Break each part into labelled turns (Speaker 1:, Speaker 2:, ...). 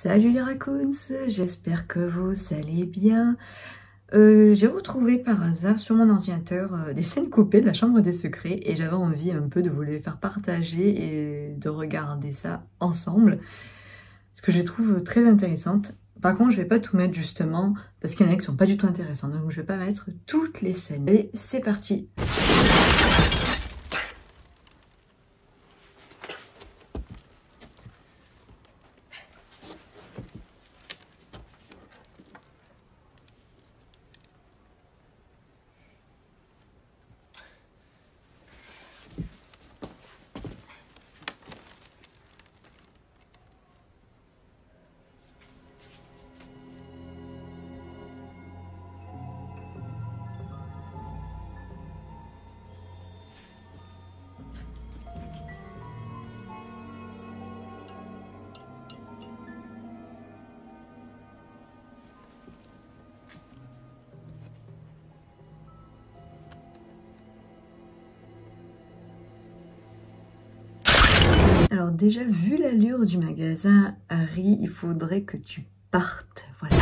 Speaker 1: Salut les raccoons, j'espère que vous allez bien. J'ai retrouvé par hasard sur mon ordinateur des scènes coupées de la Chambre des Secrets et j'avais envie un peu de vous les faire partager et de regarder ça ensemble. Ce que je trouve très intéressante. Par contre, je vais pas tout mettre justement parce qu'il y en a qui sont pas du tout intéressants. Donc je vais pas mettre toutes les scènes. Allez, c'est parti. Alors déjà, vu l'allure du magasin, Harry, il faudrait que tu partes. Voilà.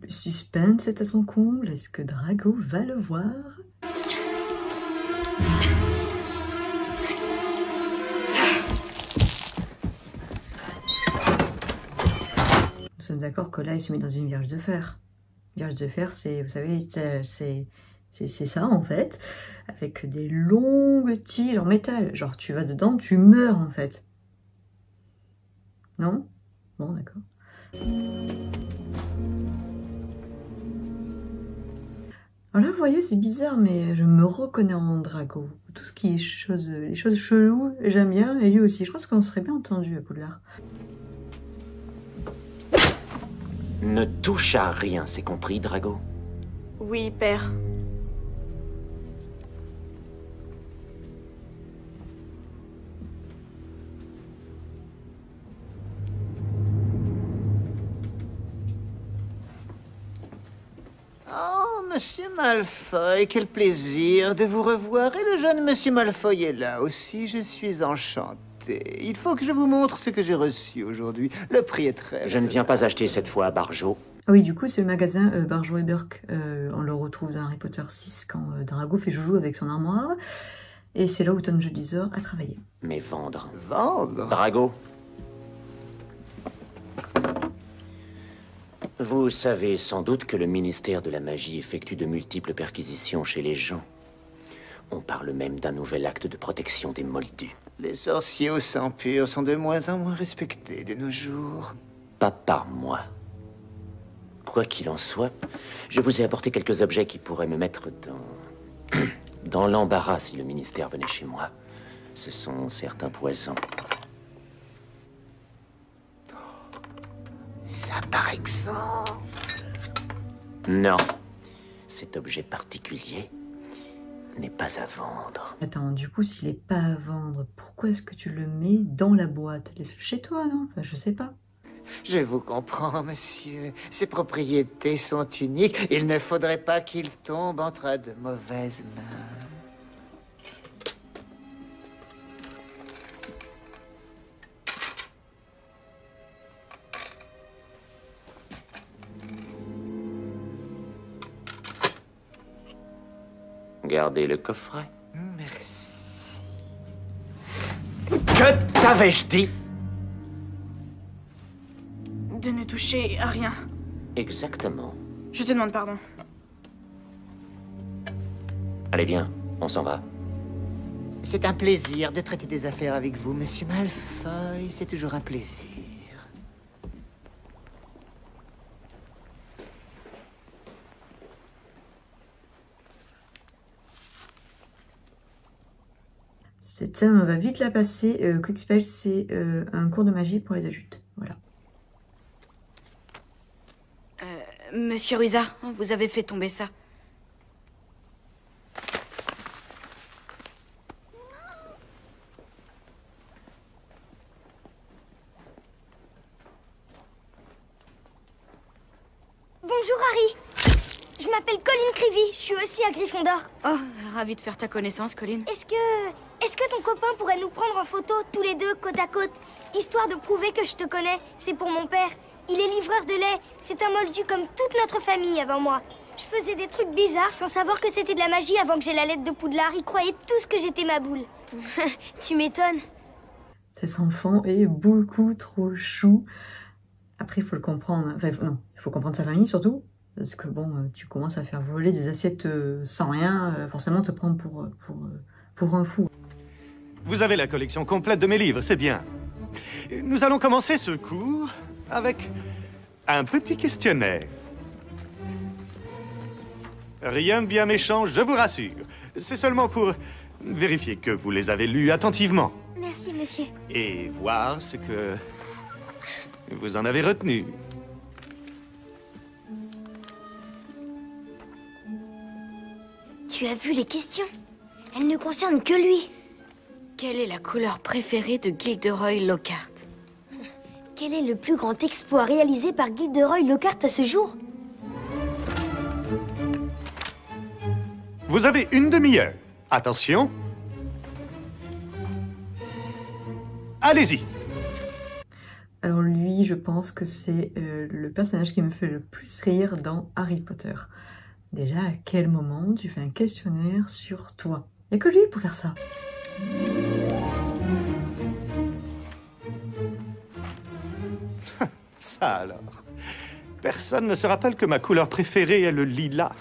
Speaker 1: Le suspense est à son comble. Est-ce que Drago va le voir? Nous sommes d'accord que là, il se met dans une vierge de fer. Vierge de fer, c'est, vous savez, c'est ça en fait, avec des longues tiges en métal. Genre tu vas dedans, tu meurs en fait. Non? Bon, d'accord. Alors là, vous voyez, c'est bizarre, mais je me reconnais en Drago. Tout ce qui est les choses cheloues, j'aime bien, et lui aussi. Je pense qu'on serait bien entendu à Poudlard.
Speaker 2: Ne touche à rien, c'est compris, Drago?
Speaker 3: Oui, père.
Speaker 4: Oh, Monsieur Malfoy, quel plaisir de vous revoir. Et le jeune Monsieur Malfoy est là aussi, je suis enchanté. Il faut que je vous montre ce que j'ai reçu aujourd'hui. Le prix est très...
Speaker 2: Je ne viens pas acheter cette fois à Barjo.
Speaker 1: Ah oui, du coup, c'est le magasin Barjo et Burke. On le retrouve dans Harry Potter 6 quand Drago fait joujou avec son armoire. Et c'est là où Tom Jedusor a travaillé.
Speaker 2: Mais vendre.
Speaker 4: Vendre?
Speaker 2: Drago. Vous savez sans doute que le ministère de la Magie effectue de multiples perquisitions chez les gens. On parle même d'un nouvel acte de protection des Moldus.
Speaker 4: Les sorciers au sang pur sont de moins en moins respectés de nos jours.
Speaker 2: Pas par moi. Quoi qu'il en soit, je vous ai apporté quelques objets qui pourraient me mettre dans l'embarras si le ministère venait chez moi. Ce sont certains poisons.
Speaker 4: Ça, par exemple...
Speaker 2: Non. Cet objet particulier n'est pas à vendre.
Speaker 1: Attends, du coup, s'il n'est pas à vendre, pourquoi est-ce que tu le mets dans la boîte? Laisse-le chez toi, non? Enfin, je sais pas.
Speaker 4: Je vous comprends, monsieur. Ses propriétés sont uniques. Il ne faudrait pas qu'il tombe entre de mauvaises mains.
Speaker 2: Gardez le coffret.
Speaker 4: Merci.
Speaker 2: Que t'avais-je dit?
Speaker 3: De ne toucher à rien.
Speaker 2: Exactement.
Speaker 3: Je te demande pardon.
Speaker 2: Allez, viens, on s'en va.
Speaker 4: C'est un plaisir de traiter des affaires avec vous, Monsieur Malfoy. C'est toujours un plaisir.
Speaker 1: Cette scène, on va vite la passer. Quickspell, c'est un cours de magie pour les adultes. Voilà.
Speaker 3: Monsieur Ruza, vous avez fait tomber ça.
Speaker 5: Bonjour Harry. Je m'appelle Colin Creevy, je suis aussi à Gryffondor.
Speaker 3: Oh, ravie de faire ta connaissance, Colin.
Speaker 5: Est-ce que est-ce que ton copain pourrait nous prendre en photo, tous les deux, côte à côte, histoire de prouver que je te connais? C'est pour mon père. Il est livreur de lait. C'est un moldu comme toute notre famille avant moi. Je faisais des trucs bizarres sans savoir que c'était de la magie avant que j'ai la lettre de Poudlard. Il croyait tous que j'étais ma boule. Tu m'étonnes.
Speaker 1: Cet enfant est beaucoup trop chou. Après, il faut le comprendre. Enfin, non, il faut comprendre sa famille surtout. Parce que bon, tu commences à faire voler des assiettes sans rien. Forcément, te prendre pour un fou.
Speaker 6: Vous avez la collection complète de mes livres, c'est bien. Nous allons commencer ce cours avec un petit questionnaire. Rien de bien méchant, je vous rassure. C'est seulement pour vérifier que vous les avez lus attentivement.
Speaker 5: Merci, monsieur.
Speaker 6: Et voir ce que vous en avez retenu.
Speaker 5: Tu as vu les questions? Elles ne concernent que lui.
Speaker 3: Quelle est la couleur préférée de Gilderoy Lockhart?
Speaker 5: Quel est le plus grand exploit réalisé par Gilderoy Lockhart à ce jour?
Speaker 6: Vous avez une demi-heure. Attention. Allez-y.
Speaker 1: Alors lui, je pense que c'est le personnage qui me fait le plus rire dans Harry Potter. Déjà, à quel moment tu fais un questionnaire sur toi? Il n'y a que lui pour faire ça.
Speaker 6: Ça alors. Personne ne se rappelle que ma couleur préférée est le lilas.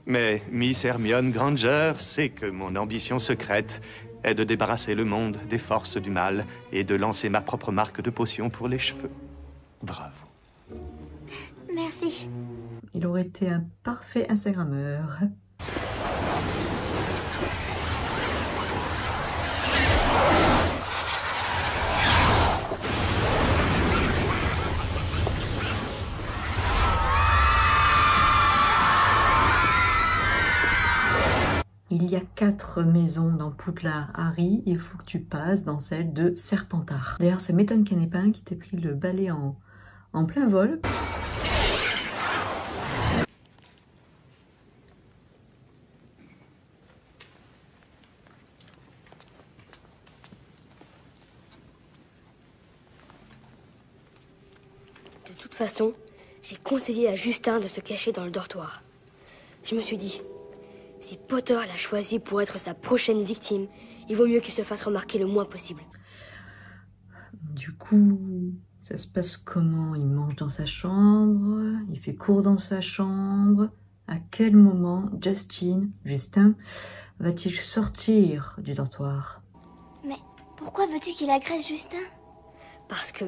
Speaker 6: Mais Miss Hermione Granger sait que mon ambition secrète est de débarrasser le monde des forces du mal et de lancer ma propre marque de potion pour les cheveux. Bravo.
Speaker 5: Merci.
Speaker 1: Il aurait été un parfait Instagrammeur. Il y a 4 maisons dans Poudlard. Harry, il faut que tu passes dans celle de Serpentard. D'ailleurs, ça m'étonne qu'il n'y en ait pas un qui t'ait pris le balai en plein vol.
Speaker 7: De toute façon, j'ai conseillé à Justin de se cacher dans le dortoir. Je me suis dit, si Potter l'a choisi pour être sa prochaine victime, il vaut mieux qu'il se fasse remarquer le moins possible.
Speaker 1: Du coup, ça se passe comment? Il mange dans sa chambre, il fait cours dans sa chambre. À quel moment Justin, va-t-il sortir du dortoir?
Speaker 5: Mais pourquoi veux-tu qu'il agresse Justin?
Speaker 7: Parce que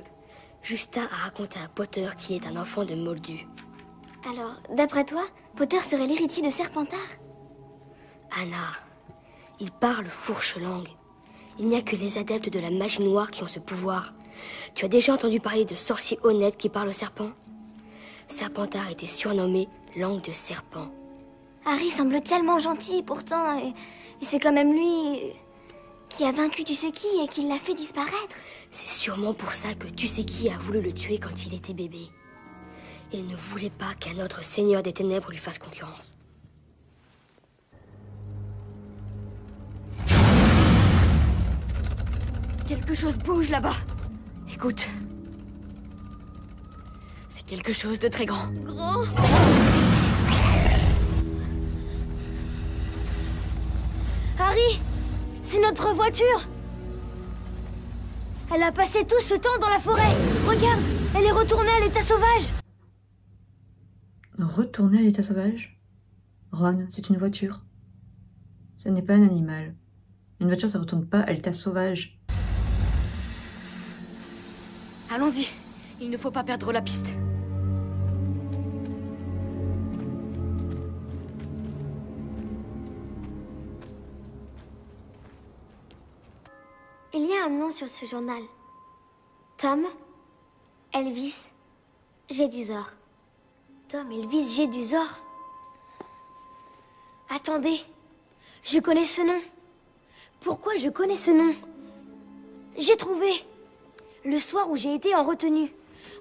Speaker 7: Justin a raconté à Potter qu'il est un enfant de Moldu.
Speaker 5: Alors, d'après toi, Potter serait l'héritier de Serpentard?
Speaker 7: Anna, il parle fourche-langue. Il n'y a que les adeptes de la magie noire qui ont ce pouvoir. Tu as déjà entendu parler de sorciers honnêtes qui parlent aux serpents? Serpentard était surnommé langue de serpent.
Speaker 5: Harry semble tellement gentil pourtant, et c'est quand même lui qui a vaincu tu sais qui et qui l'a fait disparaître.
Speaker 7: C'est sûrement pour ça que tu sais qui a voulu le tuer quand il était bébé. Il ne voulait pas qu'un autre seigneur des ténèbres lui fasse concurrence.
Speaker 3: Quelque chose bouge là-bas. Écoute. C'est quelque chose de très grand.
Speaker 5: Grand? Harry, c'est notre voiture. Elle a passé tout ce temps dans la forêt. Regarde, elle est retournée à l'état sauvage.
Speaker 1: Retourner à l'état sauvage? Ron, c'est une voiture. Ce n'est pas un animal. Une voiture, ça ne retourne pas à l'état sauvage.
Speaker 3: Allons-y. Il ne faut pas perdre la piste.
Speaker 5: Il y a un nom sur ce journal. Tom, Elvis, Jedusor. Tom, Elvis, Jedusor. Attendez, je connais ce nom. Pourquoi je connais ce nom? J'ai trouvé. Le soir où j'ai été en retenue,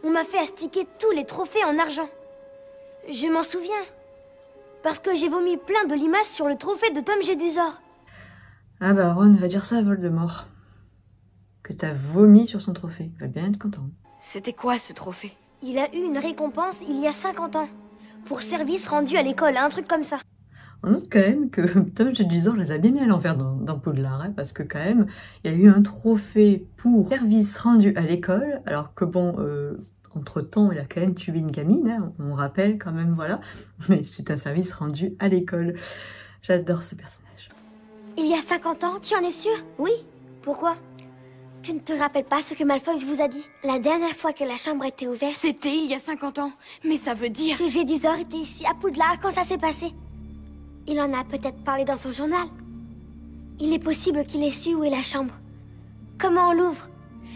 Speaker 5: on m'a fait astiquer tous les trophées en argent. Je m'en souviens. Parce que j'ai vomi plein de limaces sur le trophée de Tom Jedusor.
Speaker 1: Ah bah Ron va dire ça à Voldemort. Que t'as vomi sur son trophée. Il va bien être content.
Speaker 3: C'était quoi ce trophée?
Speaker 5: Il a eu une récompense il y a 50 ans. Pour service rendu à l'école, un truc comme ça.
Speaker 1: On note quand même que Tom Jedusor les a bien mis à l'envers dans Poudlard, hein, parce que quand même, il y a eu un trophée pour service rendu à l'école, alors que bon, entre-temps, il a quand même tué une gamine, hein, on rappelle quand même, voilà, mais c'est un service rendu à l'école. J'adore ce personnage.
Speaker 5: Il y a 50 ans, tu en es sûr? Oui. Pourquoi? Tu ne te rappelles pas ce que Malfoy vous a dit? La dernière fois que la chambre était ouverte...
Speaker 3: C'était il y a 50 ans. Mais ça veut dire...
Speaker 5: Que Jedusor était ici à Poudlard quand ça s'est passé. Il en a peut-être parlé dans son journal. Il est possible qu'il ait su où est la chambre. Comment on l'ouvre.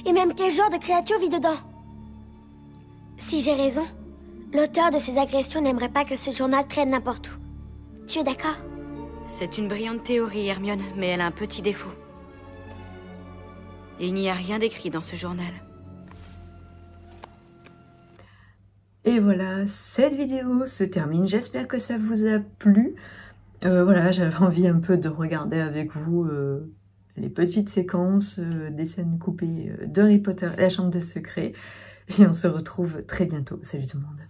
Speaker 5: Et même quel genre de créature vit dedans. Si j'ai raison, l'auteur de ces agressions n'aimerait pas que ce journal traîne n'importe où. Tu es d'accord?
Speaker 3: C'est une brillante théorie, Hermione, mais elle a un petit défaut. Il n'y a rien d'écrit dans ce journal.
Speaker 1: Et voilà, cette vidéo se termine. J'espère que ça vous a plu. Voilà, j'avais envie un peu de regarder avec vous les petites séquences des scènes coupées d'Harry Potter et la Chambre des Secrets. Et on se retrouve très bientôt. Salut tout le monde.